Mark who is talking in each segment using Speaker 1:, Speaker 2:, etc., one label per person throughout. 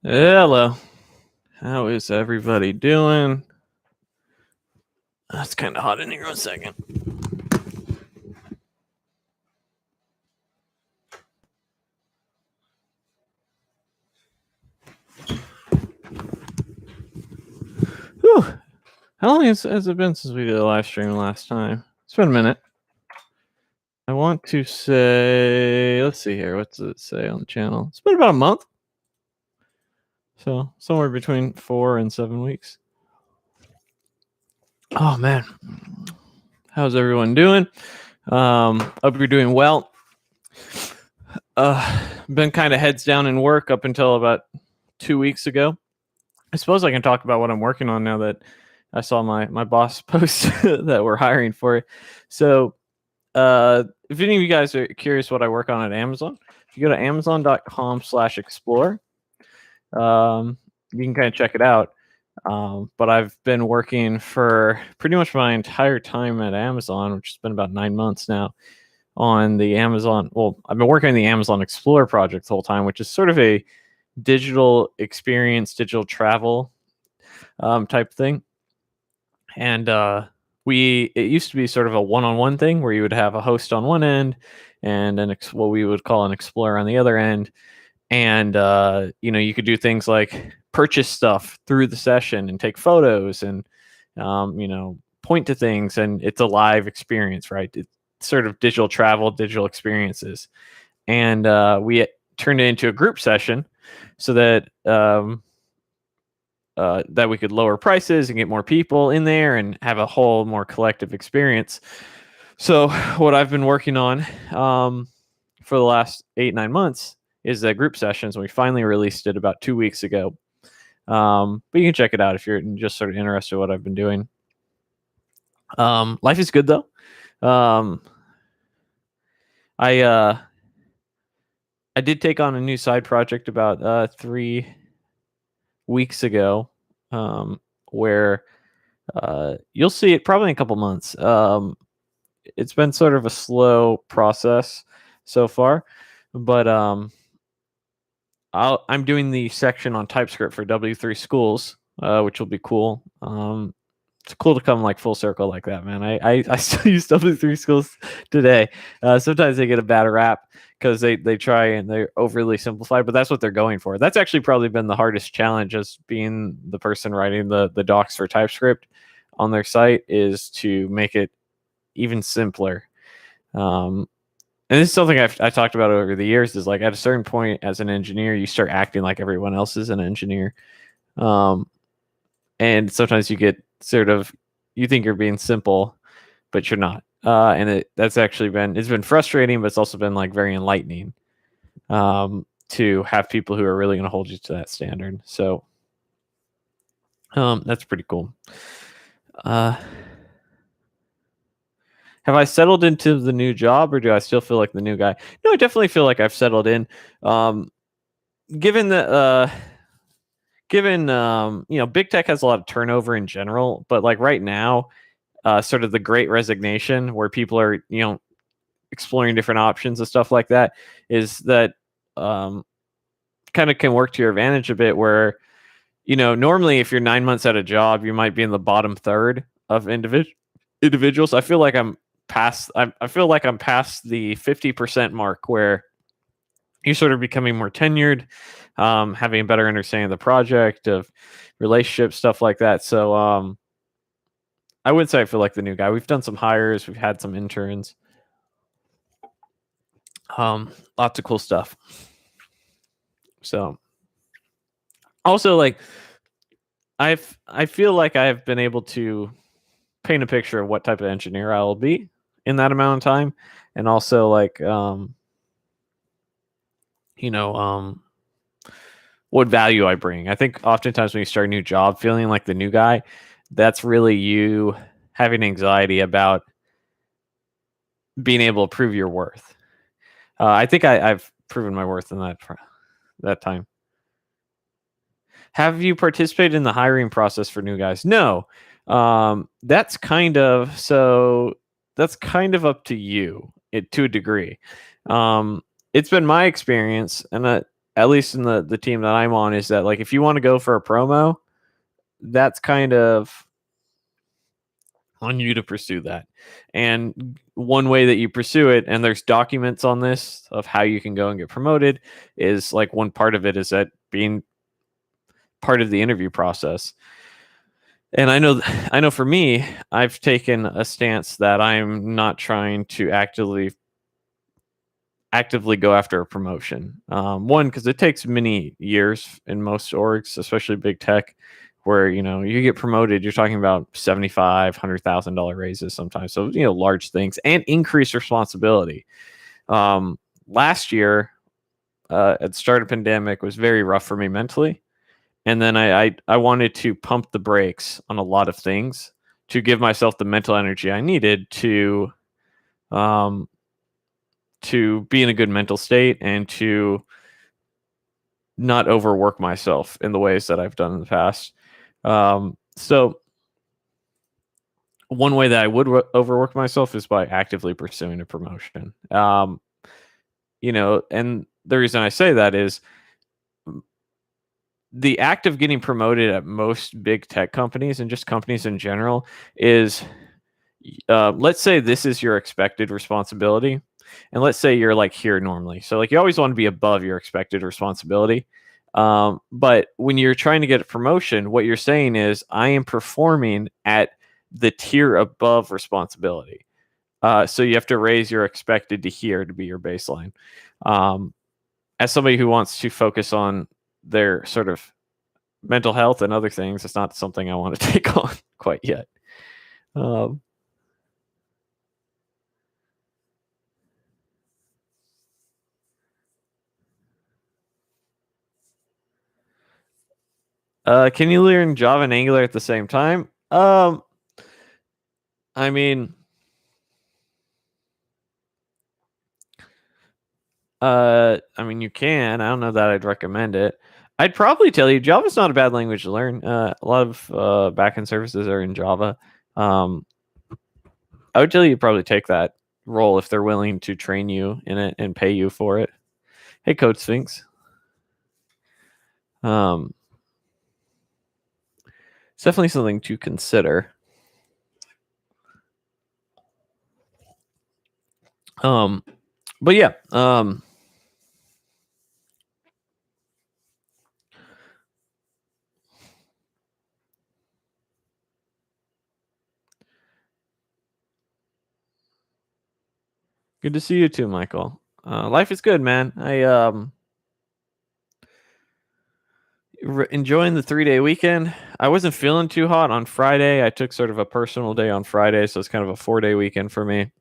Speaker 1: Hello. How is everybody doing? It's kind of hot in here. 1 second. Whew. How long has it been since we did a live stream last time? It's been a minute. I want to say, let's see here. What does it say on the channel? It's been about a month. So somewhere between 4 and 7 weeks. Oh, man. How's everyone doing? Hope you're doing well. Been kind of heads down in work up until about 2 weeks ago. I suppose I can talk about what I'm working on now that I saw my boss post that we're hiring for it. So if any of you guys are curious what I work on at Amazon, if you go to amazon.com/explore, you can kind of check it out. But I've been working for pretty much my entire time at Amazon, which has been about 9 months now, on the Amazon. Well, I've been working on the Amazon Explorer project the whole time, which is sort of a digital experience, digital travel type thing. And it used to be sort of a one-on-one thing where you would have a host on one end and what we would call an explorer on the other end. And you could do things like purchase stuff through the session and take photos and point to things, and it's a live experience, right? It's sort of digital travel, digital experiences. And we turned it into a group session so that that we could lower prices and get more people in there and have a whole more collective experience. So what I've been working on for the last 8-9 months is the group sessions. We finally released it about 2 weeks ago. But you can check it out if you're just sort of interested in what I've been doing. Life is good though. I did take on a new side project about 3 weeks ago, where you'll see it probably in a couple months. It's been sort of a slow process so far, but I'm doing the section on TypeScript for W3 schools, which will be cool. It's cool to come like full circle like that, man. I still use W3 schools today. Sometimes they get a bad rap because they try and they're overly simplified, but that's what they're going for. That's actually probably been the hardest challenge, as being the person writing the docs for TypeScript on their site, is to make it even simpler. And this is something I talked about over the years, is like at a certain point as an engineer, you start acting like everyone else is an engineer. And sometimes you get you think you're being simple, but you're not. And it's been frustrating, but it's also been like very enlightening to have people who are really going to hold you to that standard. So that's pretty cool. Have I settled into the new job, or do I still feel like the new guy? No, I definitely feel like I've settled in. Given big tech has a lot of turnover in general, but like right now, sort of the great resignation, where people are, exploring different options and stuff like that, is that kind of can work to your advantage a bit, where, normally if you're 9 months at a job, you might be in the bottom third of individuals. I feel like I'm past the 50% mark, where you're sort of becoming more tenured, having a better understanding of the project, of relationships, stuff like that. So I wouldn't say I feel like the new guy. We've done some hires, we've had some interns, lots of cool stuff. So also, like, I feel like I've been able to paint a picture of what type of engineer I will be in that amount of time, and also like what value I bring. I think oftentimes when you start a new job feeling like the new guy, that's really you having anxiety about being able to prove your worth. I think I've proven my worth in that time. Have you participated in the hiring process for new guys? No. That's kind of up to you to a degree. It's been my experience, and at least in the team that I'm on, is that like if you want to go for a promo, that's kind of on you to pursue that. And one way that you pursue it, and there's documents on this of how you can go and get promoted, is like one part of it is that being part of the interview process. And I know for me, I've taken a stance that I'm not trying to actively go after a promotion. One, because it takes many years in most orgs, especially big tech, where you get promoted, you're talking about $75,000-$100,000 raises sometimes. So large things and increased responsibility. Last year, at the start of the pandemic, was very rough for me mentally, and then I wanted to pump the brakes on a lot of things to give myself the mental energy I needed to be in a good mental state and to not overwork myself in the ways that I've done in the past. So one way that I would overwork myself is by actively pursuing a promotion. And the reason I say that is the act of getting promoted at most big tech companies and just companies in general is, let's say this is your expected responsibility. And let's say you're like here normally. So like you always want to be above your expected responsibility. But when you're trying to get a promotion, what you're saying is, I am performing at the tier above responsibility. So you have to raise your expected to here to be your baseline. As somebody who wants to focus on their sort of mental health and other things, it's not something I want to take on quite yet. Can you learn Java and Angular at the same time? I mean, you can. I don't know that I'd recommend it. I'd probably tell you Java's not a bad language to learn. A lot of backend services are in Java. I would tell you probably take that role if they're willing to train you in it and pay you for it. Hey, Code Sphinx. It's definitely something to consider. But yeah. Good to see you too, Michael. Life is good, man. I enjoying the 3-day weekend. I wasn't feeling too hot on Friday. I took sort of a personal day on Friday, so it's kind of a 4-day weekend for me.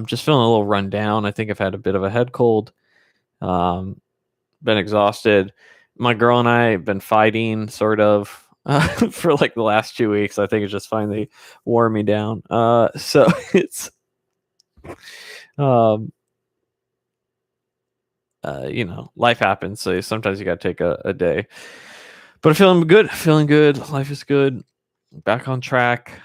Speaker 1: Just feeling a little run down. I think I've had a bit of a head cold. Been exhausted. My girl and I have been fighting sort of for like the last 2 weeks. I think it's just finally wore me down. So it's life happens. So sometimes you got to take a day. But I'm feeling good. Life is good. Back on track.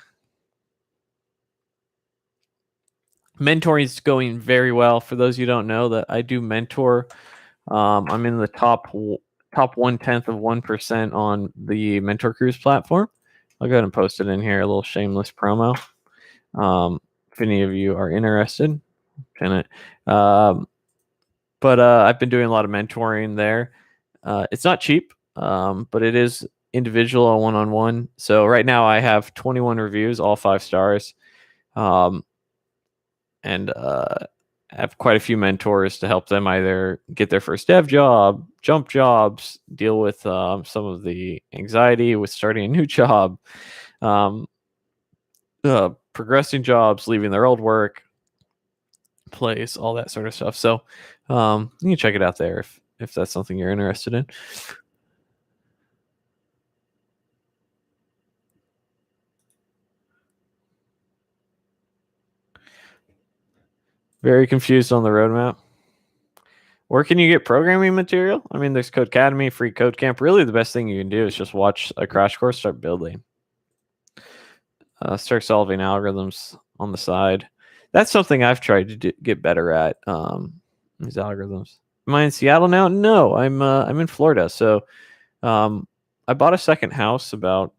Speaker 1: Mentoring is going very well. For those you don't know, that I do mentor. I'm in the top 1/10 of 1% on the Mentor Cruise platform. I'll go ahead and post it in here, a little shameless promo. If any of you are interested, pin it. But I've been doing a lot of mentoring there. It's not cheap, but it is individual or one-on-one. So right now I have 21 reviews, all 5 stars. And I have quite a few mentors to help them either get their first dev job, jump jobs, deal with some of the anxiety with starting a new job, progressing jobs, leaving their old work place, all that sort of stuff. So you can check it out there if that's something you're interested in. Very confused on the roadmap. Where can you get programming material? I mean, there's Codecademy, free code camp. Really, the best thing you can do is just watch a crash course, start building. Start solving algorithms on the side. That's something I've tried to get better at, these algorithms. Am I in Seattle now? No, I'm in Florida. So I bought a second house about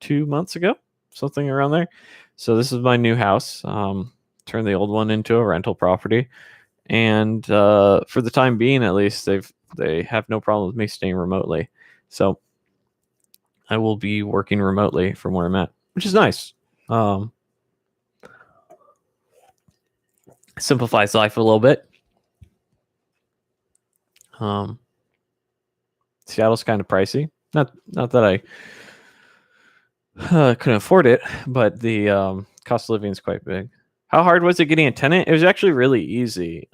Speaker 1: 2 months ago, something around there. So this is my new house. Turned the old one into a rental property, and for the time being, at least, they have no problem with me staying remotely. So I will be working remotely from where I'm at, which is nice. Simplifies life a little bit. Seattle's kind of pricey. Not that I couldn't afford it, but the cost of living is quite big. How hard was it getting a tenant? It was actually really easy.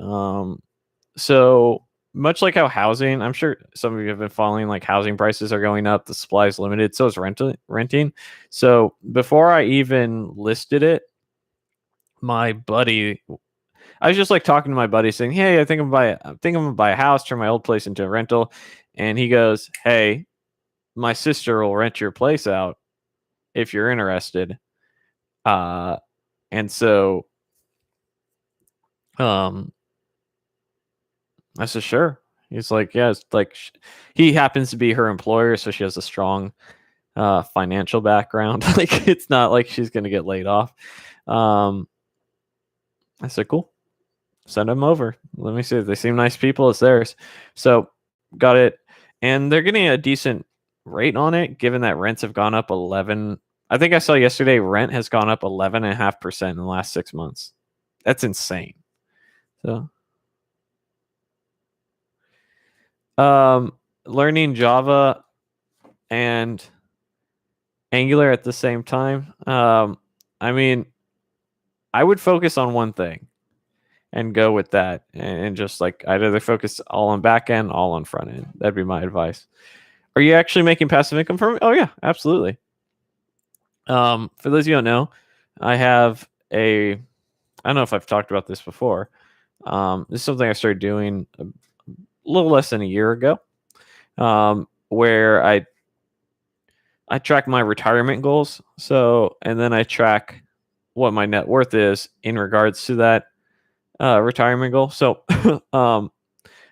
Speaker 1: So much like how housing, I'm sure some of you have been following, like housing prices are going up, the supply is limited, so is renting. So before I even listed it, my buddy, I was just like talking to my buddy saying, "Hey, I think I'm gonna buy a house, turn my old place into a rental." And he goes, "Hey, my sister will rent your place out if you're interested." And so I said, "Sure." He's like, "Yeah, it's like he happens to be her employer, so she has a strong financial background. Like, it's not like she's gonna get laid off." I said, "Cool, send them over. Let me see. They seem nice people. It's theirs." So got it, and they're getting a decent rate on it, given that rents have gone up 11. I think I saw yesterday rent has gone up 11.5% in the last 6 months. That's insane. So, learning Java and Angular at the same time. I mean, I would focus on one thing and go with that, and just like I'd either focus all on back end, all on front end. That'd be my advice. Are you actually making passive income from it? Oh yeah, absolutely. For those of you who don't know, I have I don't know if I've talked about this before. This is something I started doing a little less than a year ago, where I track my retirement goals. So, and then I track what my net worth is in regards to that retirement goal. So,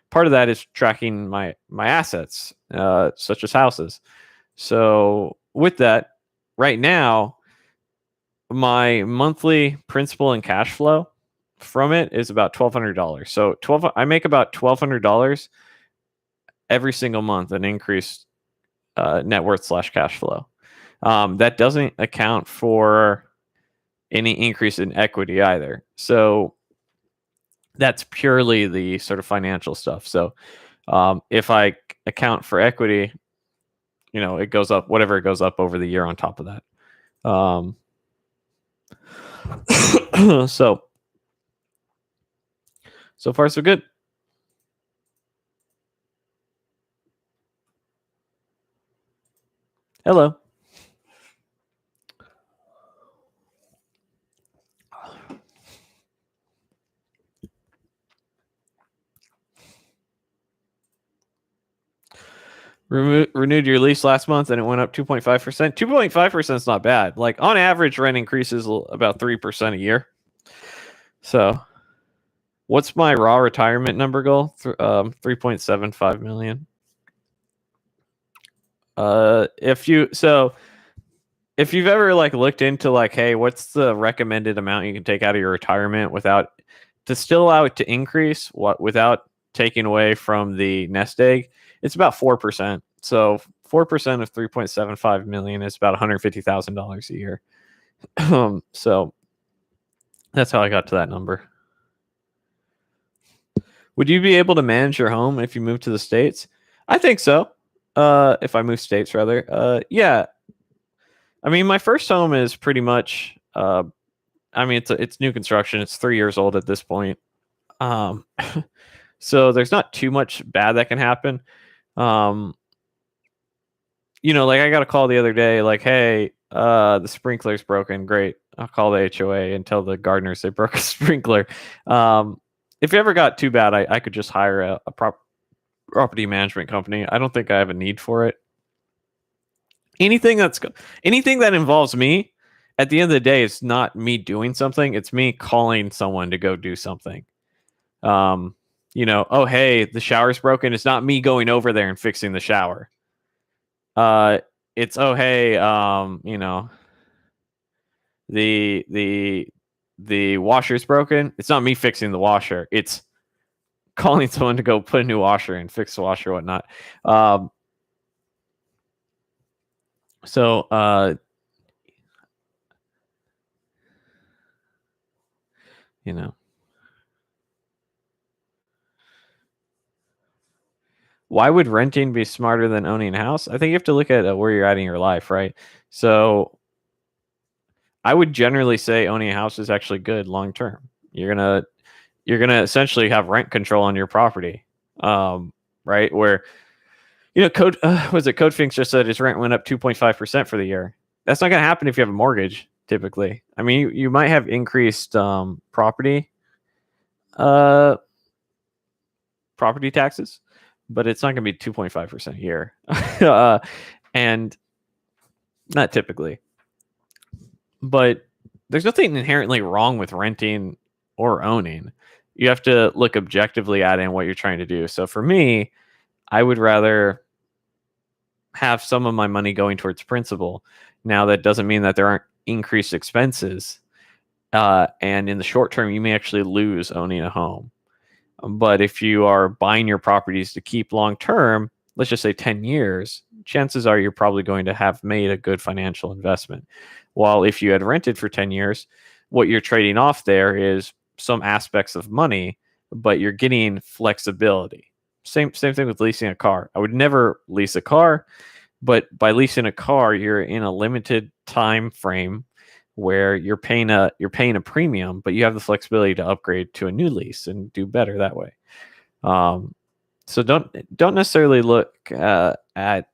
Speaker 1: part of that is tracking my assets, such as houses. So, with that, right now, my monthly principal and cash flow from it is about $1,200. So I make about $1,200 every single month in increased net worth / cash flow. That doesn't account for any increase in equity either. So that's purely the sort of financial stuff. So if I account for equity, it goes up, whatever it goes up over the year on top of that. So far so good. Hello. Renewed your lease last month and it went up 2.5%. 2.5% is not bad. Like on average, rent increases about 3% a year. So what's my raw retirement number goal? 3.75 million. If you've ever like looked into like, hey, what's the recommended amount you can take out of your retirement to still allow it to increase without taking away from the nest egg, it's about 4%. So 4% of 3.75 million is about $150,000 a year. So that's how I got to that number. Would you be able to manage your home if you move to the States? I think so. If I move states, rather. Yeah. I mean, my first home is pretty much. It's new construction. It's 3 years old at this point. So there's not too much bad that can happen. Like I got a call the other day, like, hey, the sprinkler's broken. Great. I'll call the HOA and tell the gardeners they broke a sprinkler. If it ever got too bad, I could just hire a property management company. I don't think I have a need for it. Anything that involves me, at the end of the day, it's not me doing something. It's me calling someone to go do something. oh, hey, the shower's broken. It's not me going over there and fixing the shower. It's, oh, hey, the washer's broken. It's not me fixing the washer. It's calling someone to go put a new washer in, fix the washer, whatnot. So why would renting be smarter than owning a house? I think you have to look at where you're at in your life, right? So I would generally say owning a house is actually good long term. You're gonna essentially have rent control on your property, right? Where Code Finks just said his rent went up 2.5% for the year. That's not gonna happen if you have a mortgage. Typically, I mean, you might have increased property taxes, but it's not going to be 2.5% a year. And not typically. But there's nothing inherently wrong with renting or owning. You have to look objectively at it and what you're trying to do. So for me, I would rather have some of my money going towards principal. Now, that doesn't mean that there aren't increased expenses. And in the short term, you may actually lose owning a home. But if you are buying your properties to keep long term, let's just say 10 years, chances are you're probably going to have made a good financial investment. While if you had rented for 10 years, what you're trading off there is some aspects of money, but you're getting flexibility. Same thing with leasing a car. I would never lease a car, but by leasing a car, you're in a limited time frame where you're paying a premium, but you have the flexibility to upgrade to a new lease and do better that way. So don't necessarily look at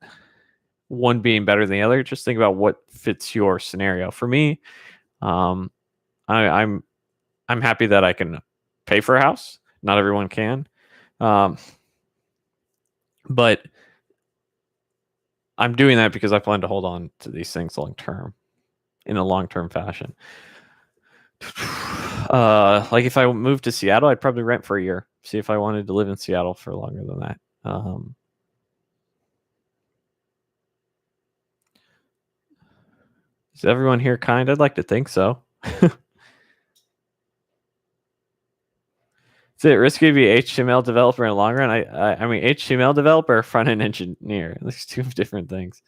Speaker 1: one being better than the other. Just think about what fits your scenario. For me, I'm happy that I can pay for a house. Not everyone can, but I'm doing that because I plan to hold on to these things long term. In a long-term fashion. Like if I moved to Seattle, I'd probably rent for a year. See if I wanted to live in Seattle for longer than that. Is everyone here kind? I'd like to think so. Is it risky to be HTML developer in the long run? I mean, HTML developer, front-end engineer. There's two different things.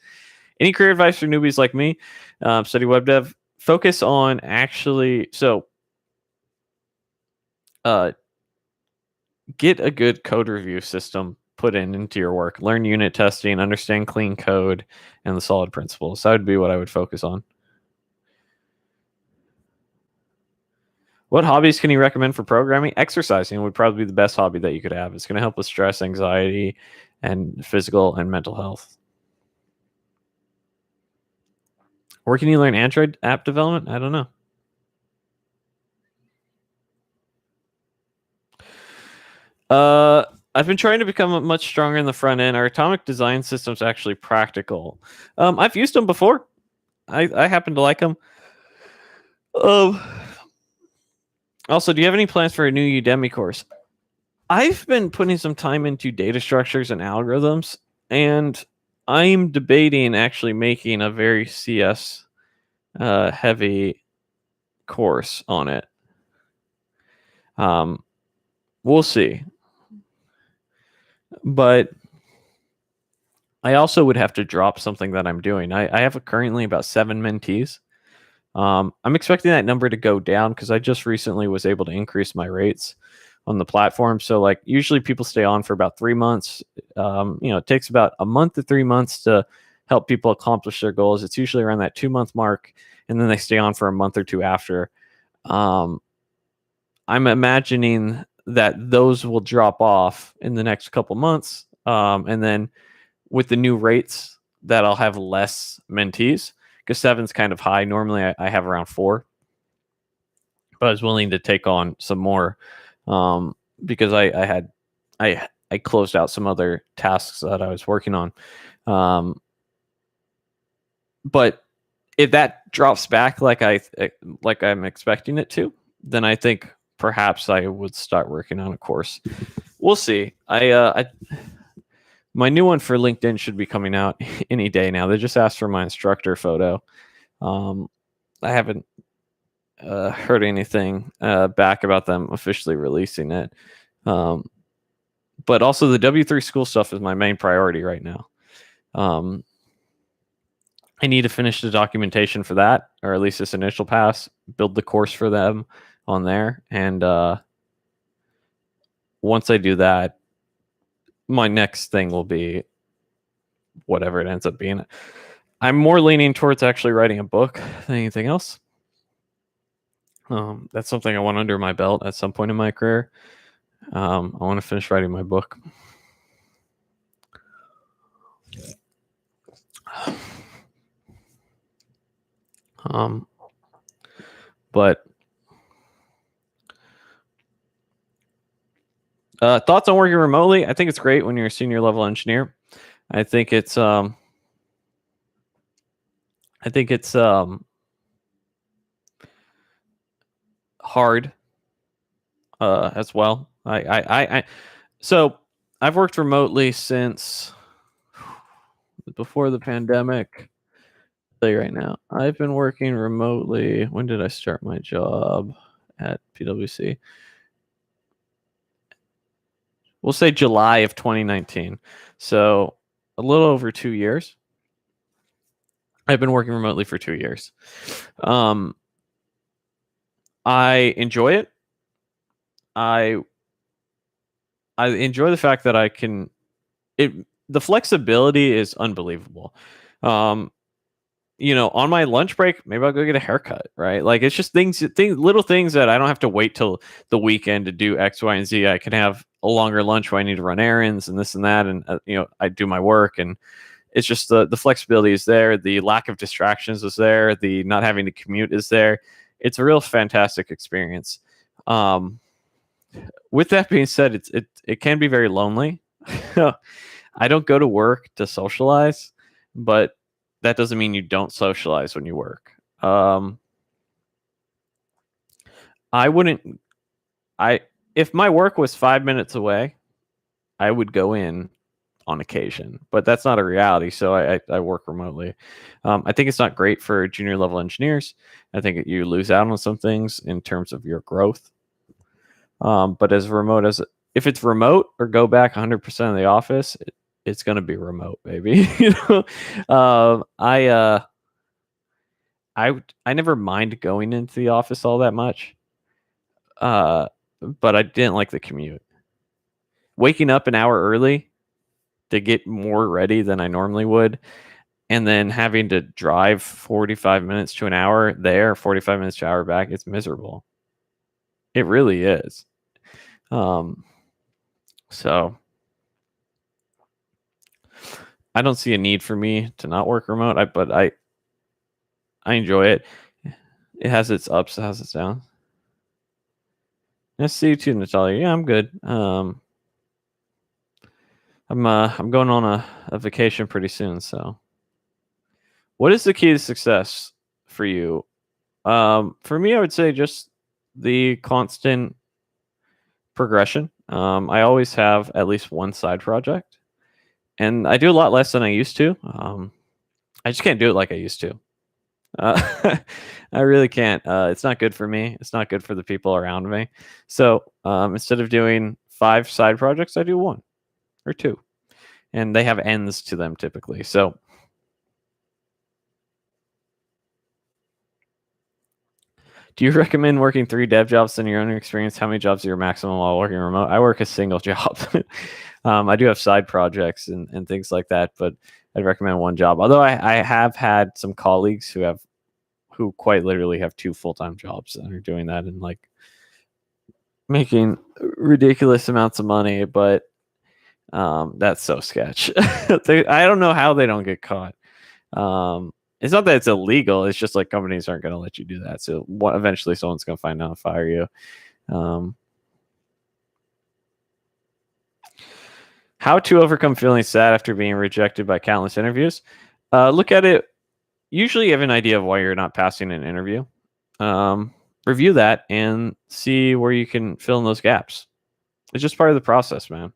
Speaker 1: Any career advice for newbies like me? Study web dev. Focus on get a good code review system put into your work. Learn unit testing, understand clean code, and the solid principles. That would be what I would focus on. What hobbies can you recommend for programming? Exercising would probably be the best hobby that you could have. It's going to help with stress, anxiety, and physical and mental health. Where can you learn Android app development? I don't know. I've been trying to become much stronger in the front end. Our atomic design system's actually practical. I've used them before. I happen to like them. Also, do you have any plans for a new Udemy course? I've been putting some time into data structures and algorithms, and I'm debating actually making a very CS heavy course on it. We'll see. But I also would have to drop something that I'm doing. I have currently about 7 mentees. I'm expecting that number to go down because I just recently was able to increase my rates on the platform. So like usually people stay on for about 3 months. It takes about a month to 3 months to help people accomplish their goals. It's usually around that 2-month mark, and then they stay on for a month or two after. I'm imagining that those will drop off in the next couple months. And then with the new rates that I'll have less mentees, because 7's kind of high. Normally I have around 4, but I was willing to take on some more because I closed out some other tasks that I was working on. But if that drops back like I'm expecting it to, then I think perhaps I would start working on a course. We'll see. My new one for LinkedIn should be coming out any day now. They just asked for my instructor photo. I haven't heard anything back about them officially releasing it. But also the W3 school stuff is my main priority right now. I need to finish the documentation for that, or at least this initial pass, build the course for them on there. And once I do that, my next thing will be whatever it ends up being. I'm more leaning towards actually writing a book than anything else. That's something I want under my belt at some point in my career. I want to finish writing my book. But thoughts on working remotely? I think it's great when you're a senior level engineer. I think it's hard as well. So I've worked remotely since before the pandemic. I'll tell you right now, I've been working remotely. When did I start my job at PwC? We'll say July of 2019. So a little over 2 years. I've been working remotely for 2 years. I enjoy it. I enjoy the fact that I can. The flexibility is unbelievable. On my lunch break, maybe I'll go get a haircut, right? Like it's just little things that I don't have to wait till the weekend to do X, Y, and Z. I can have a longer lunch where I need to run errands and this and that, and I do my work, and it's just the flexibility is there. The lack of distractions is there. The not having to commute is there. It's a real fantastic experience. With that being said, it can be very lonely. I don't go to work to socialize, but that doesn't mean you don't socialize when you work. If my work was 5 minutes away, I would go in on occasion, but that's not a reality. So I work remotely. I think it's not great for junior level engineers. I think you lose out on some things in terms of your growth. But if it's remote or go back 100% of the office, it's going to be remote, baby. I never mind going into the office all that much. But I didn't like the commute. Waking up an hour early to get more ready than I normally would, and then having to drive 45 minutes to an hour there, 45 minutes to an hour back, it's miserable. It really is. So I don't see a need for me to not work remote, but I enjoy it. It has its ups, it has its downs. Nice to see you too, Natalia. Yeah, I'm good. I'm going on a vacation pretty soon. So, what is the key to success for you? For me, I would say just the constant progression. I always have at least one side project, and I do a lot less than I used to. I just can't do it like I used to. I really can't. It's not good for me. It's not good for the people around me. So instead of doing 5 side projects, I do 1 or 2, and they have ends to them typically. So do you recommend working 3 dev jobs in your own experience? How many jobs are your maximum while working remote? I work a single job. I do have side projects and things like that, but I'd recommend 1 job. Although I have had some colleagues who quite literally have 2 full-time jobs and are doing that and like making ridiculous amounts of money, but that's so sketch. I don't know how they don't get caught. It's not that it's illegal. It's just like companies aren't going to let you do that. So eventually someone's going to find out and fire you. How to overcome feeling sad after being rejected by countless interviews. Look at it. Usually you have an idea of why you're not passing an interview. Review that and see where you can fill in those gaps. It's just part of the process, man.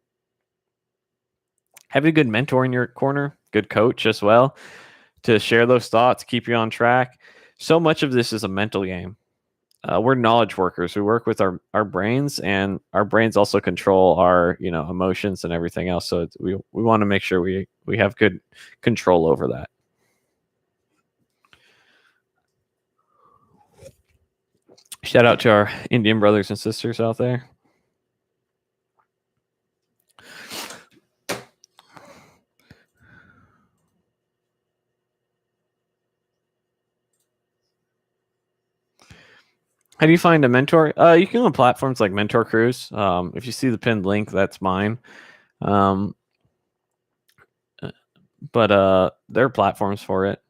Speaker 1: Have a good mentor in your corner, good coach as well, to share those thoughts, keep you on track. So much of this is a mental game. We're knowledge workers. We work with our brains, and our brains also control our emotions and everything else. So we want to make sure we have good control over that. Shout out to our Indian brothers and sisters out there. How do you find a mentor? You can go on platforms like Mentor Cruise. If you see the pinned link, that's mine. But there are platforms for it.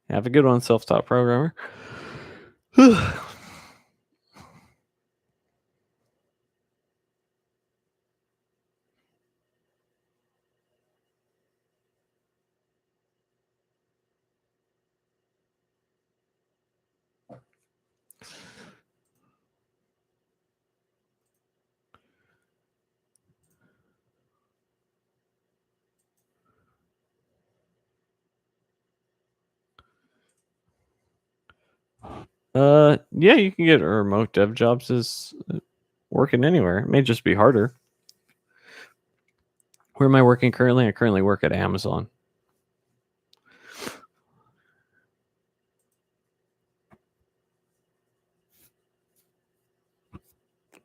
Speaker 1: Have a good one, self-taught programmer. Yeah, you can get remote dev jobs as working anywhere. It may just be harder. Where am I working currently? I currently work at Amazon.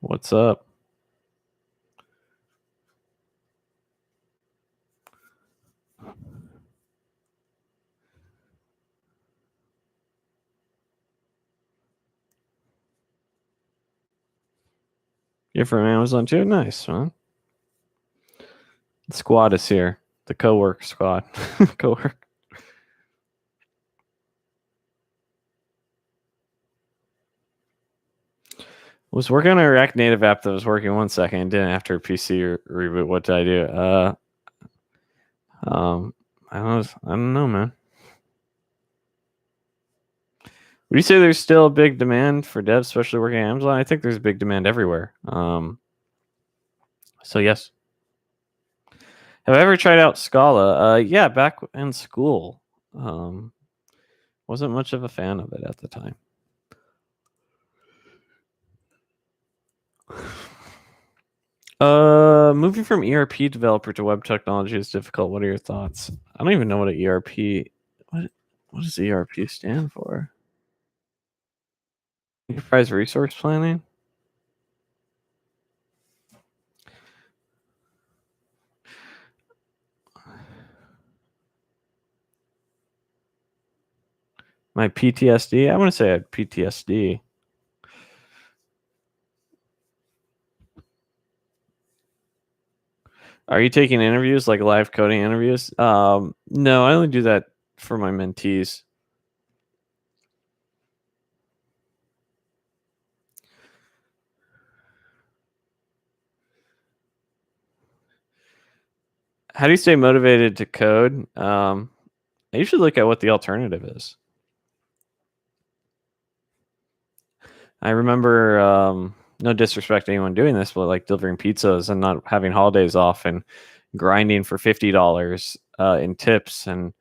Speaker 1: What's up? You're from Amazon too? Nice, man. The squad is here. The co-work squad. Co-work. Was working on a React Native app that was working 1 second and didn't after a PC reboot. What did I do? I don't know, man. Would you say there's still a big demand for devs, especially working at Amazon? I think there's a big demand everywhere. So yes. Have I ever tried out Scala? Yeah, back in school. Wasn't much of a fan of it at the time. Moving from ERP developer to web technology is difficult. What are your thoughts? I don't even know what an ERP. What does ERP stand for? Enterprise resource planning. My PTSD. I want to say I had PTSD. Are you taking interviews, like live coding interviews? No, I only do that for my mentees. How do you stay motivated to code? I usually look at what the alternative is. I remember, no disrespect to anyone doing this, but like delivering pizzas and not having holidays off and grinding for $50 in tips and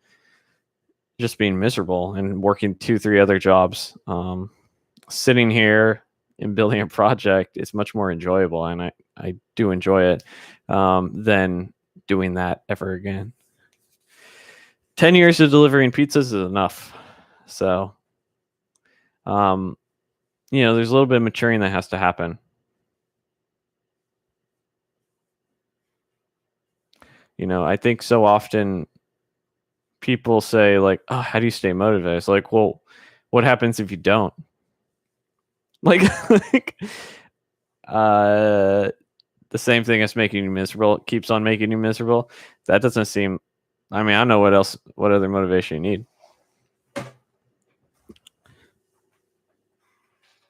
Speaker 1: just being miserable and working 2-3 other jobs. Sitting here and building a project is much more enjoyable, and I do enjoy it than doing that ever again. 10 years of delivering pizzas is enough. So, there's a little bit of maturing that has to happen. I think so often people say like, "Oh, how do you stay motivated?" It's like, well, what happens if you don't? Like, the same thing as making you miserable keeps on making you miserable. That doesn't seem. I mean, I don't know what other motivation you need.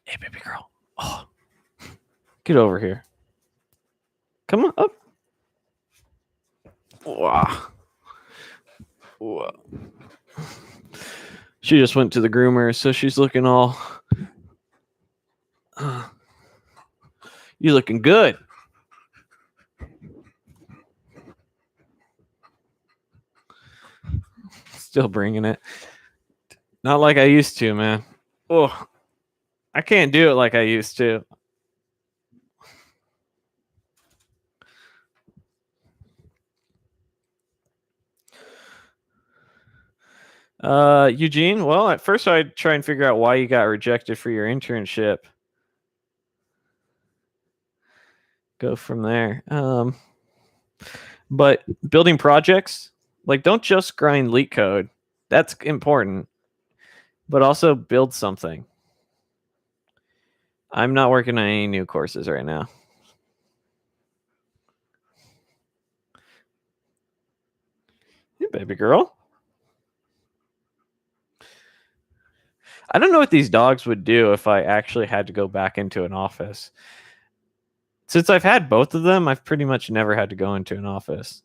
Speaker 1: Hey, baby girl. Oh, get over here. Come on up. Wow. Wow. She just went to the groomer, so she's looking all. You looking good. Still bringing it. Not like I used to, man. Oh, I can't do it like I used to. Eugene, well, at first I'd try and figure out why you got rejected for your internship. Go from there. But building projects, like, don't just grind leak code. That's important. But also build something. I'm not working on any new courses right now. Hey, baby girl. I don't know what these dogs would do if I actually had to go back into an office. Since I've had both of them, I've pretty much never had to go into an office.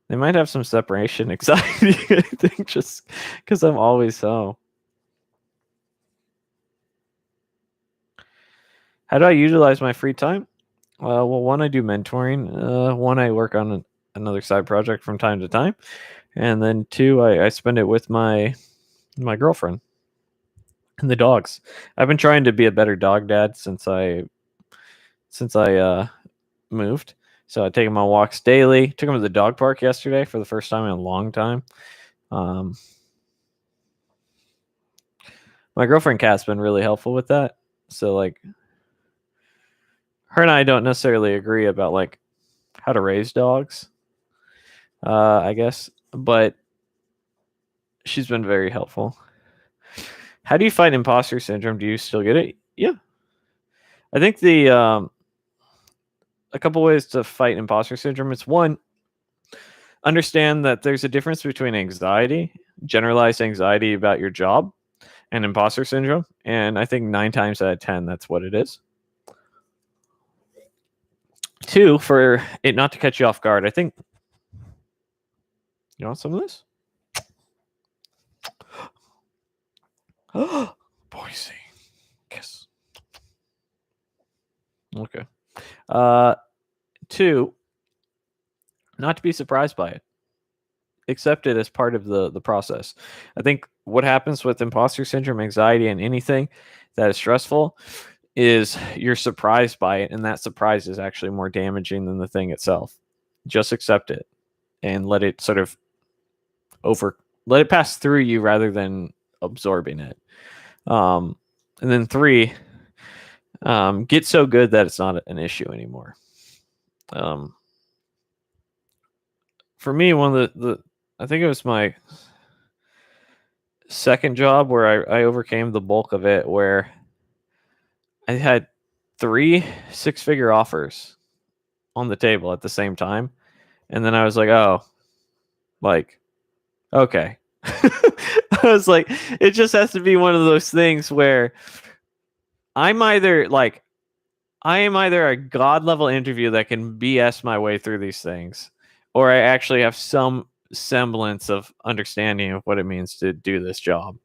Speaker 1: They might have some separation anxiety, I think, just because I'm always home. How do I utilize my free time? Well, one, I do mentoring. One, I work on another side project from time to time. And then two, I spend it with my girlfriend and the dogs. I've been trying to be a better dog dad since I moved. So I take him on walks daily. Took him to the dog park yesterday for the first time in a long time. My girlfriend Kat's been really helpful with that. So like, her and I don't necessarily agree about like how to raise dogs, I guess, but she's been very helpful. How do you fight imposter syndrome? Do you still get it? Yeah. I think a couple ways to fight imposter syndrome. It's one, understand that there's a difference between anxiety, generalized anxiety about your job, and imposter syndrome. And I think 9 times out of 10, that's what it is. Two, for it not to catch you off guard. I think, you want some of this? Boise. Kiss. Okay. Two, not to be surprised by it. Accept it as part of the process. I think what happens with imposter syndrome, anxiety, and anything that is stressful is you're surprised by it, and that surprise is actually more damaging than the thing itself. Just accept it and let it sort of let it pass through you rather than absorbing it. And then 3, get so good that it's not an issue anymore. For me, one of the I think it was my second job where I overcame the bulk of it, where I had 3 6-figure offers on the table at the same time. And then I was like, oh, like, okay. I was like, it just has to be one of those things where I am either a god level interview that can BS my way through these things, or I actually have some semblance of understanding of what it means to do this job.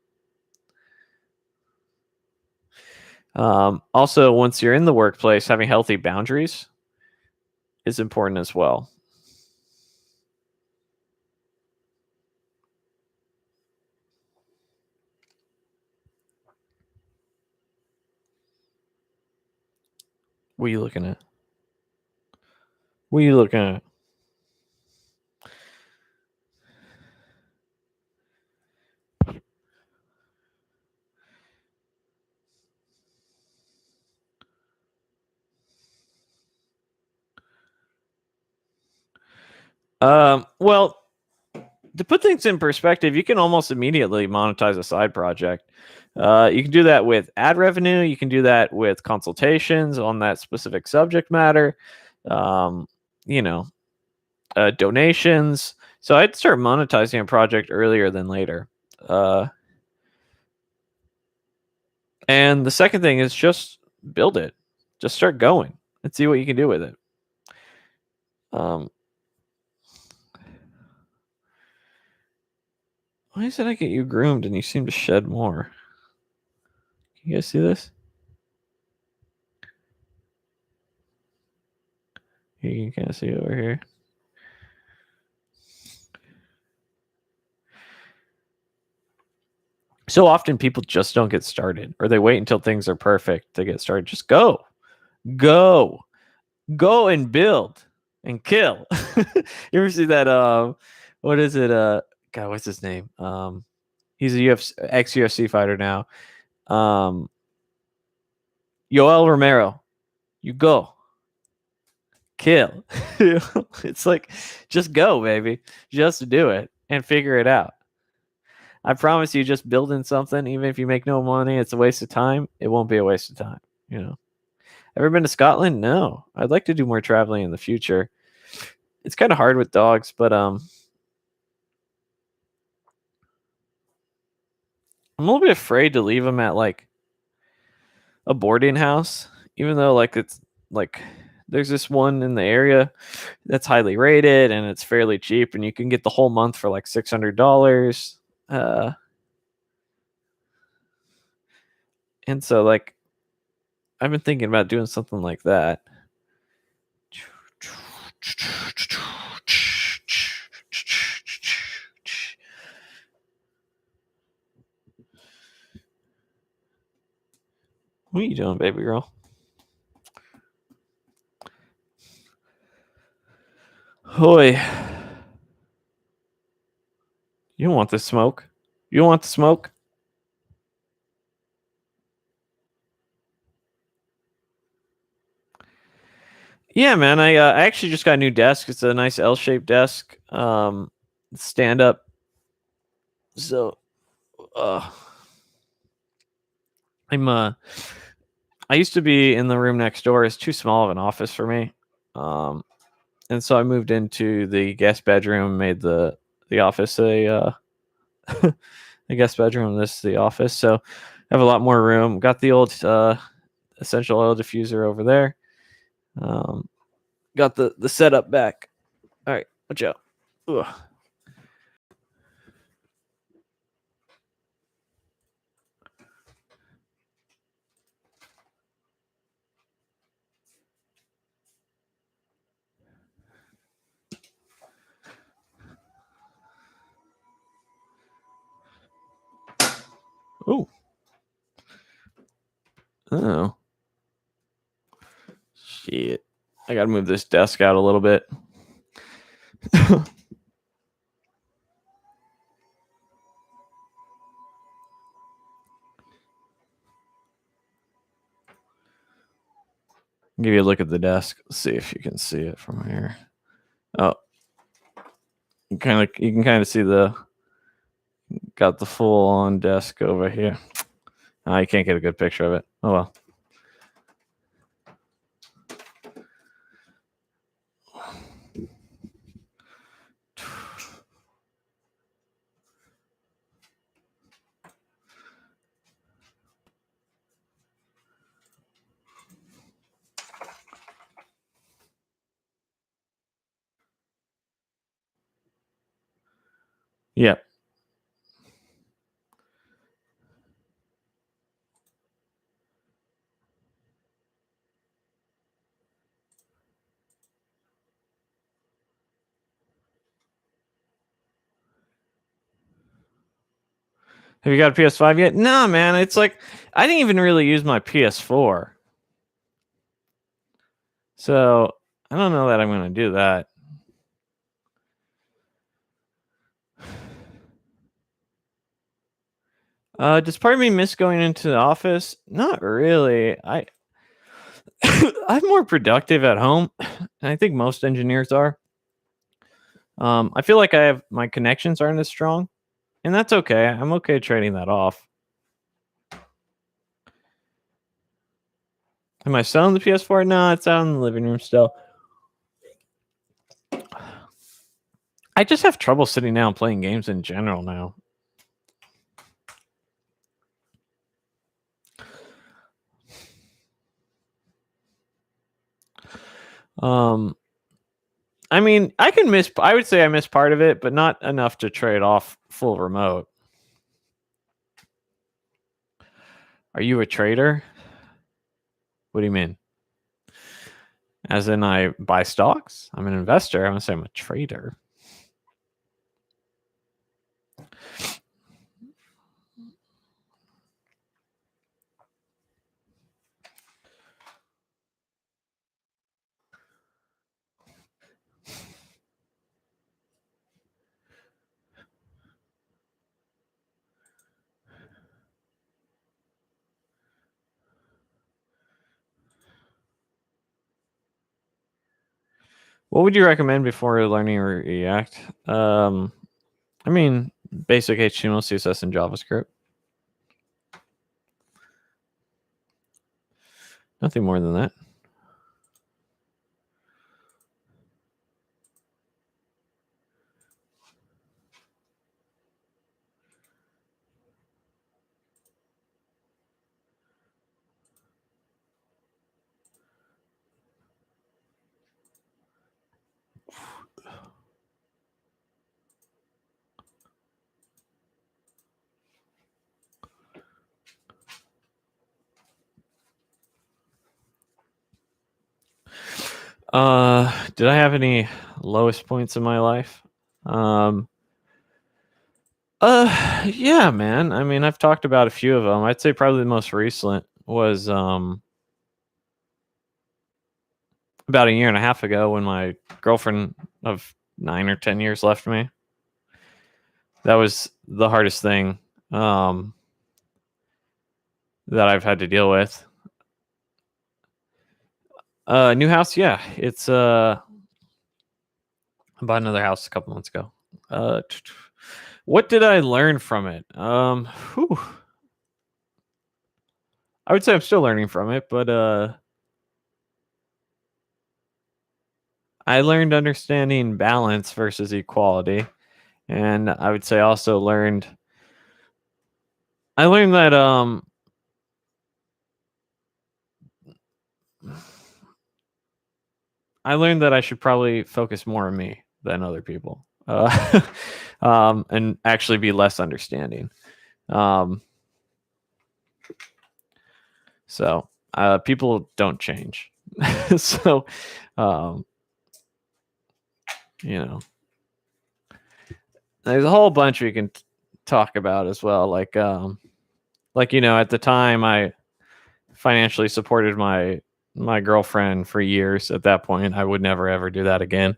Speaker 1: Also, once you're in the workplace, having healthy boundaries is important as well. What are you looking at? What are you looking at? Well, to put things in perspective, you can almost immediately monetize a side project. You can do that with ad revenue. You can do that with consultations on that specific subject matter. Donations. So I'd start monetizing a project earlier than later. And the second thing is just build it. Just start going and see what you can do with it. Why did I get you groomed and you seem to shed more? Can you guys see this? You can kind of see it over here. So often people just don't get started, or they wait until things are perfect to get started. Just go and build and kill. You ever see that? What is it? God, what's his name? He's a ex-UFC fighter now. Yoel Romero. You go. Kill. It's like, just go, baby. Just do it and figure it out. I promise you, just building something, even if you make no money, it's a waste of time. It won't be a waste of time. Ever been to Scotland? No. I'd like to do more traveling in the future. It's kind of hard with dogs, but I'm a little bit afraid to leave them at like a boarding house, even though like it's like there's this one in the area that's highly rated and it's fairly cheap, and you can get the whole month for like $600. And so like I've been thinking about doing something like that. What are you doing, baby girl? Hoy. You don't want the smoke. You don't want the smoke? Yeah, man. I actually just got a new desk. It's a nice L-shaped desk. Stand up. So I used to be in the room next door. It's too small of an office for me. And so I moved into the guest bedroom, made the office a the guest bedroom. This is the office. So I have a lot more room. Got the old essential oil diffuser over there. Got the setup back. All right, watch out. Ugh. Ooh. Oh. Shit. I gotta move this desk out a little bit. Give you a look at the desk. Let's see if you can see it from here. Oh, you can kind of see got the full on desk over here. I can't get a good picture of it. Oh well. Yeah. Have you got a PS5 yet? No, man. It's like I didn't even really use my PS4. So I don't know that I'm going to do that. Does part of me miss going into the office? Not really. I'm more productive at home, and I think most engineers are. I feel like my connections aren't as strong, and that's okay. I'm okay trading that off. Am I selling the PS4? No, it's out in the living room still. I just have trouble sitting down playing games in general now. I mean, I would say I miss part of it, but not enough to trade off full remote. Are you a trader? What do you mean? As in, I buy stocks? I'm an investor. I want to say I'm a trader. What would you recommend before learning React? I mean, basic HTML, CSS, and JavaScript. Nothing more than that. Did I have any lowest points in my life? Yeah, man. I mean, I've talked about a few of them. I'd say probably the most recent was about a year and a half ago when my girlfriend of 9 or 10 years left me. That was the hardest thing that I've had to deal with. New house, yeah. It's I bought another house a couple months ago. What did I learn from it? I would say I'm still learning from it, but I learned understanding balance versus equality. And I would say also I learned that I should probably focus more on me than other people. And actually be less understanding. So people don't change. So you know, there's a whole bunch we can talk about as well. Like you know, at the time I financially supported my girlfriend for years. At that point, I would never ever do that again.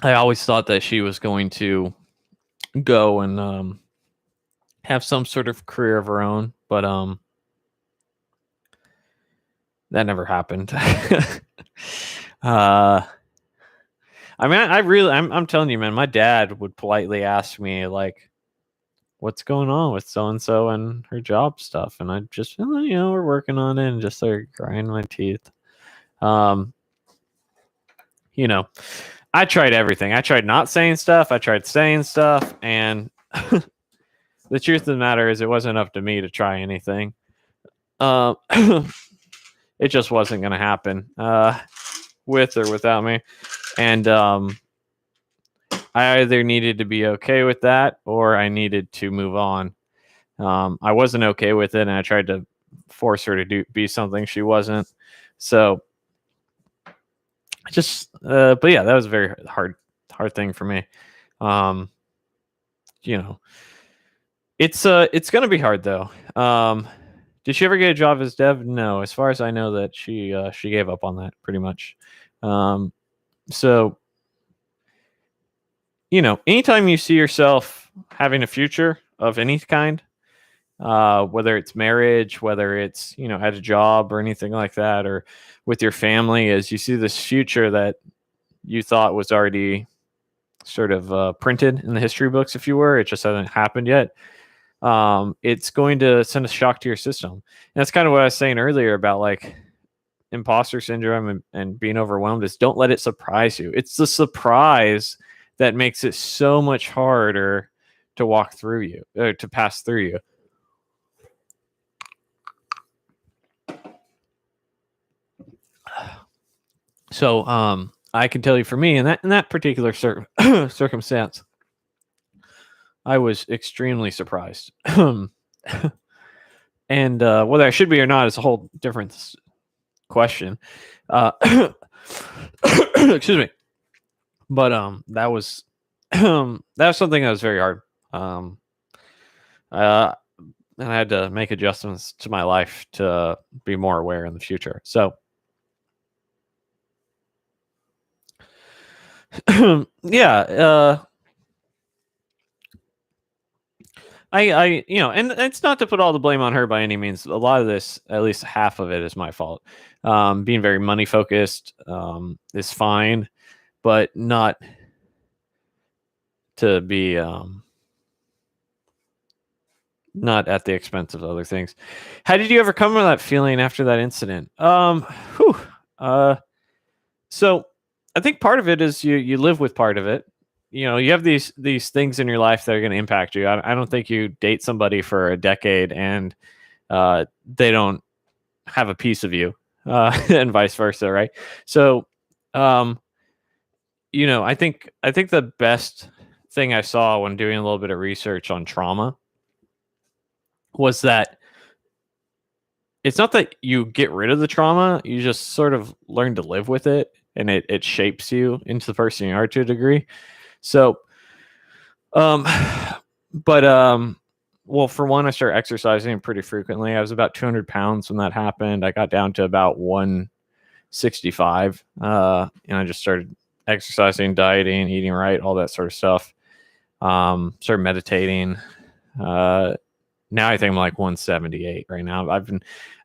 Speaker 1: I always thought that she was going to go and have some sort of career of her own, but that never happened. I mean, I'm telling you, man, my dad would politely ask me like, what's going on with so-and-so and her job stuff. And I just, you know, we're working on it, and just started grinding my teeth. You know, I tried everything. I tried not saying stuff. I tried saying stuff. And the truth of the matter is it wasn't up to me to try anything. It just wasn't going to happen with or without me. And I either needed to be okay with that or I needed to move on. I wasn't okay with it, and I tried to force her to be something she wasn't. So just, but yeah, that was a very hard thing for me. You know, it's going to be hard though. Did she ever get a job as dev? No, as far as I know, that she gave up on that pretty much. So, you know, anytime you see yourself having a future of any kind, whether it's marriage, whether it's, you know, at a job or anything like that, or with your family, as you see this future that you thought was already sort of printed in the history books, if you were, it just hasn't happened yet. It's going to send a shock to your system. And that's kind of what I was saying earlier about like imposter syndrome and being overwhelmed, is don't let it surprise you. It's the surprise that makes it so much harder to walk through you, or to pass through you. So I can tell you, for me, in that particular circumstance, I was extremely surprised. And whether I should be or not is a whole different question. Excuse me. But that was that was something that was very hard. And I had to make adjustments to my life to be more aware in the future. So yeah, I and it's not to put all the blame on her by any means. A lot of this, at least half of it, is my fault. Being very money focused is fine, but not to be not at the expense of other things. How did you overcome that feeling after that incident? Whew, so I think part of it is you live with part of it. You have these things in your life that are going to impact you. I don't think you date somebody for a decade and they don't have a piece of you, and vice versa, right? So, I think the best thing I saw when doing a little bit of research on trauma was that it's not that you get rid of the trauma, you just sort of learn to live with it, and it shapes you into the person you are to a degree. So, well, for one, I started exercising pretty frequently. I was about 200 pounds when that happened. I got down to about 165, and I just started exercising, dieting, eating right, all that sort of stuff. Started meditating. Now I think I'm like 178 right now. I've been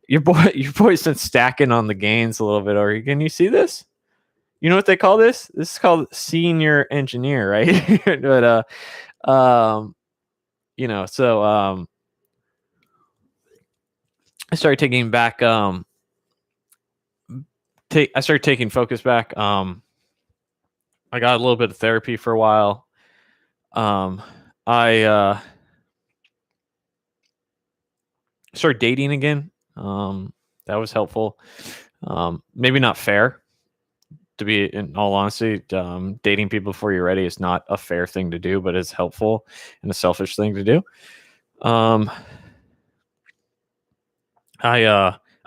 Speaker 1: your boy's been stacking on the gains a little bit. Or can you see this? You know what they call this? This is called senior engineer, right? But so I started taking back I started taking focus back. I got a little bit of therapy for a while. I started dating again. That was helpful. Maybe not fair, to be in all honesty. Dating people before you're ready is not a fair thing to do, but it's helpful and a selfish thing to do. I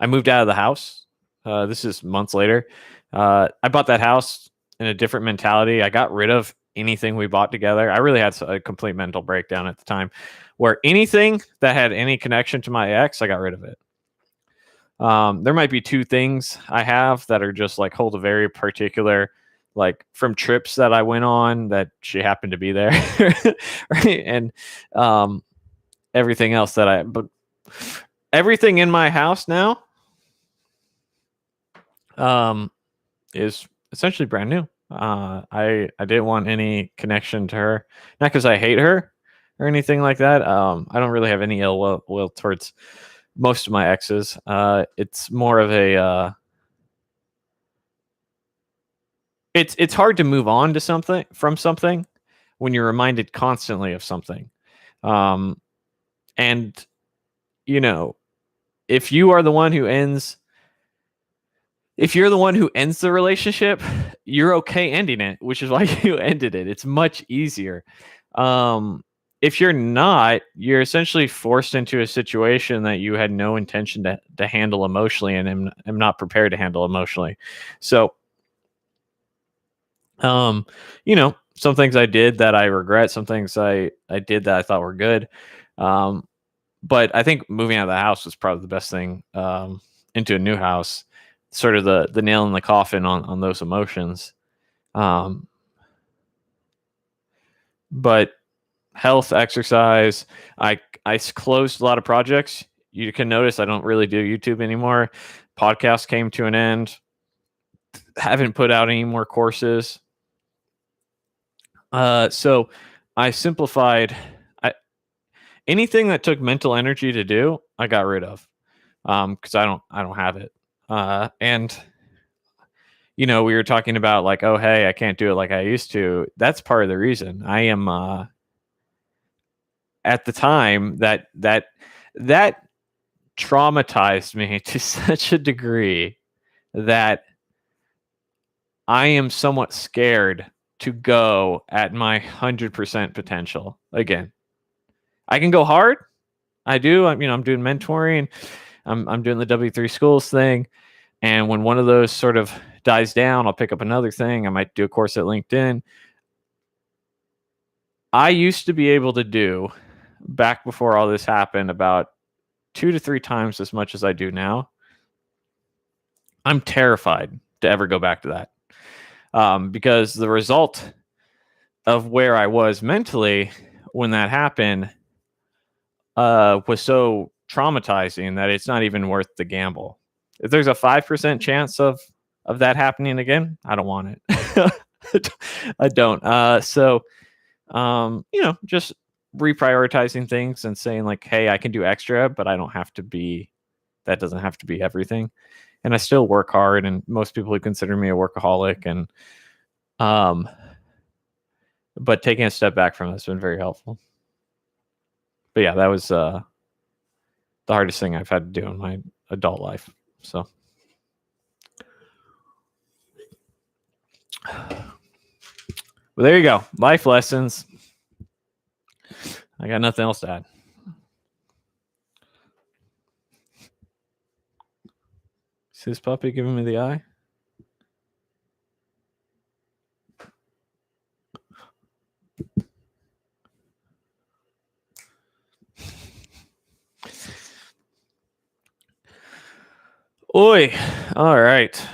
Speaker 1: moved out of the house. This is months later. I bought that house in a different mentality. I got rid of anything we bought together. I really had a complete mental breakdown at the time, where anything that had any connection to my ex, I got rid of it. There might be two things I have that are just like hold a very particular, like from trips that I went on that she happened to be there, right? And everything else but everything in my house now is essentially brand new. I didn't want any connection to her, not because I hate her or anything like that. I don't really have any ill will towards most of my exes. It's more of a it's hard to move on to something from something when you're reminded constantly of something. And if you're the one who ends the relationship, you're okay ending it, which is why you ended it. It's much easier. If you're not, you're essentially forced into a situation that you had no intention to handle emotionally, and am not prepared to handle emotionally. So, some things I did that I regret, some things I did that I thought were good. But I think moving out of the house was probably the best thing, into a new house, sort of the nail in the coffin on those emotions. But health, exercise, I closed a lot of projects. You can notice I don't really do YouTube anymore. Podcast came to an end. Haven't put out any more courses. So I simplified. Anything that took mental energy to do, I got rid of, because I don't have it. And we were talking about like, oh hey, I can't do it like I used to. That's part of the reason. I am at the time that traumatized me to such a degree that, 'cause I don't have it. You know, we were talking about like, oh hey, I can't do it like I used to. That's part of the reason. I am at the time that traumatized me to such a degree that, 'cause I don't have it. You know, we were talking about like, oh hey, I can't do it like I used to. That's part of the reason. I am at the time that traumatized me to such a degree that I am somewhat scared to go at my 100% potential again. I can go hard. I do. I'm doing mentoring. I'm doing the W3 schools thing. And when one of those sort of dies down, I'll pick up another thing. I might do a course at LinkedIn. I used to be able to do, back before all this happened, about 2 to 3 times as much as I do now. I'm terrified to ever go back to that, because the result of where I was mentally when that happened was so traumatizing that it's not even worth the gamble. If there's a 5% chance of that happening again, I don't want it. I don't. Just reprioritizing things and saying like, hey, I can do extra, but I don't have to be, that doesn't have to be everything. And I still work hard, and most people would consider me a workaholic, and but taking a step back from that's been very helpful. But yeah, that was the hardest thing I've had to do in my adult life. So well, there you go. Life lessons. I got nothing else to add. See this puppy giving me the eye? Oi. All right.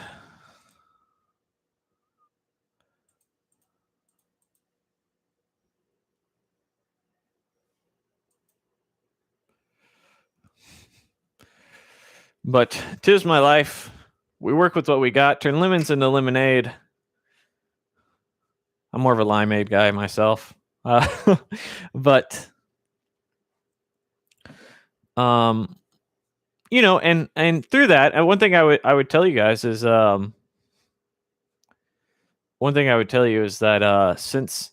Speaker 1: But 'tis my life. We work with what we got. Turn lemons into lemonade. I'm more of a limeade guy myself. But and through that, one thing I would tell you guys is that since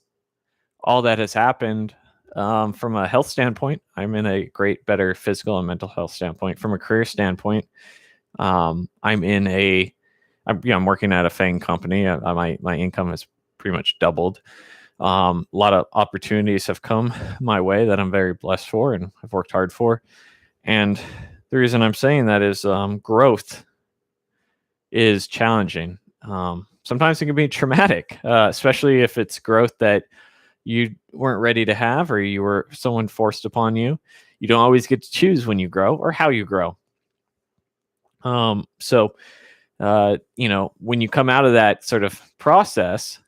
Speaker 1: all that has happened, from a health standpoint, I'm in a better physical and mental health standpoint. From a career standpoint, I'm working at a FANG company. My income has pretty much doubled. A lot of opportunities have come my way that I'm very blessed for and I've worked hard for. And the reason I'm saying that is growth is challenging. Sometimes it can be traumatic, especially if it's growth that you weren't ready to have, or you were someone forced upon you. You don't always get to choose when you grow or how you grow. When you come out of that sort of process,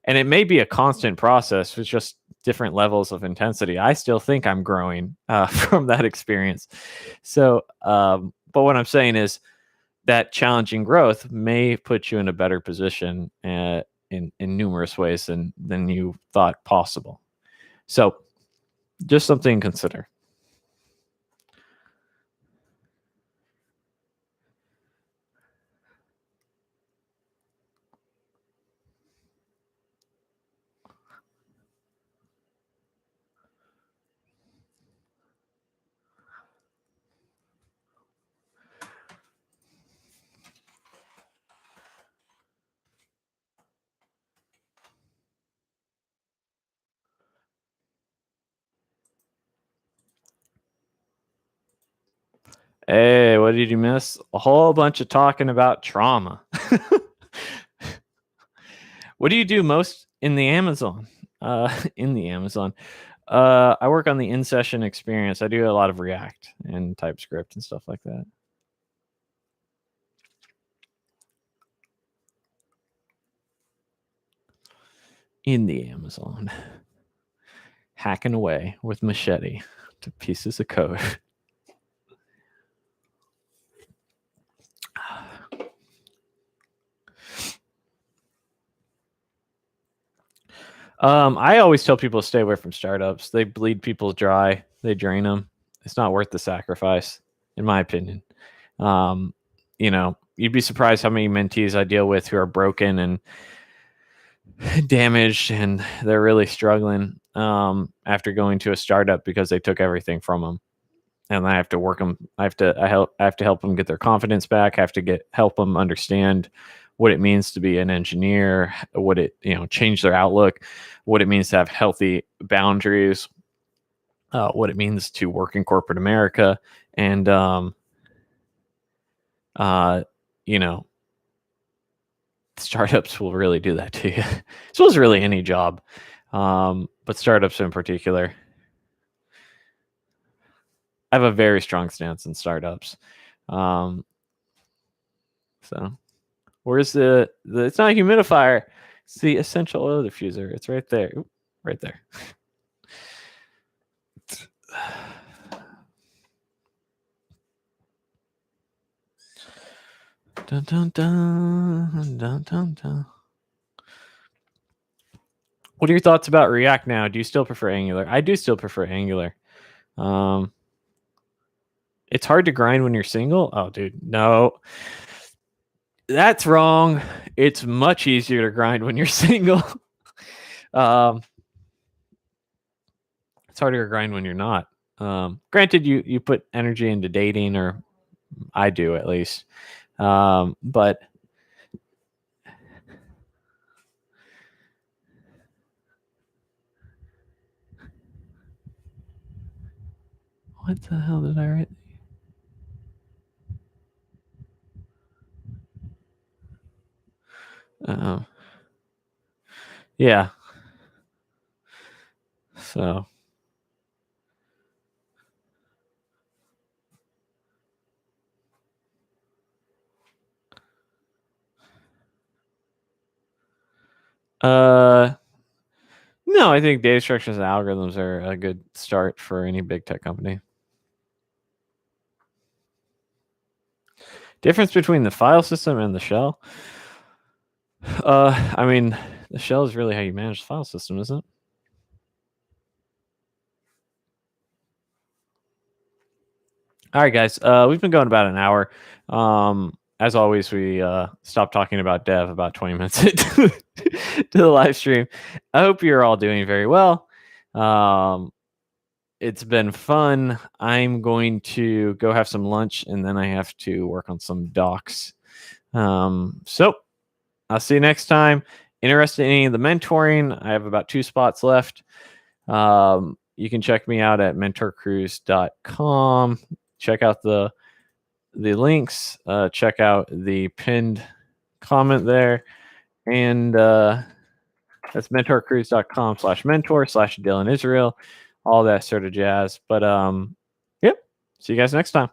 Speaker 1: and it may be a constant process with just different levels of intensity, I still think I'm growing from that experience. So, but what I'm saying is that challenging growth may put you in a better position in numerous ways than you thought possible. So just something to consider. Hey, what did you miss? A whole bunch of talking about trauma. What do you do most in the Amazon? I work on the in-session experience. I do a lot of React and TypeScript and stuff like that. In the Amazon. Hacking away with machete to pieces of code. I always tell people to stay away from startups. They bleed people dry. They drain them. It's not worth the sacrifice, in my opinion. You'd be surprised how many mentees I deal with who are broken and damaged, and they're really struggling after going to a startup because they took everything from them. And I have to help them get their confidence back. I have to help them understand what it means to be an engineer, what it, change their outlook, what it means to have healthy boundaries, what it means to work in corporate America, and startups will really do that to you. So it's really any job, but startups in particular. I have a very strong stance in startups. So where's the it's not a humidifier, it's the essential oil diffuser. It's right there. Oop, right there. Dun, dun, dun, dun, dun, dun. What are your thoughts about React now? Do you still prefer Angular? I do still prefer Angular. It's hard to grind when you're single. Oh, dude, no. That's wrong. It's much easier to grind when you're single. It's harder to grind when you're not. Granted, you put energy into dating, or I do at least. But what the hell did I write? Yeah. So. No, I think data structures and algorithms are a good start for any big tech company. Difference between the file system and the shell? I mean, the shell is really how you manage the file system, isn't it? All right, guys. We've been going about an hour. As always, we stopped talking about dev about 20 minutes into the live stream. I hope you're all doing very well. It's been fun. I'm going to go have some lunch, and then I have to work on some docs. So I'll see you next time. Interested in any of the mentoring? I have about 2 spots left. You can check me out at mentorcruise.com. Check out the links. Check out the pinned comment there. And that's mentorcruise.com/mentor/Dylan Israel. All that sort of jazz. But yep. See you guys next time.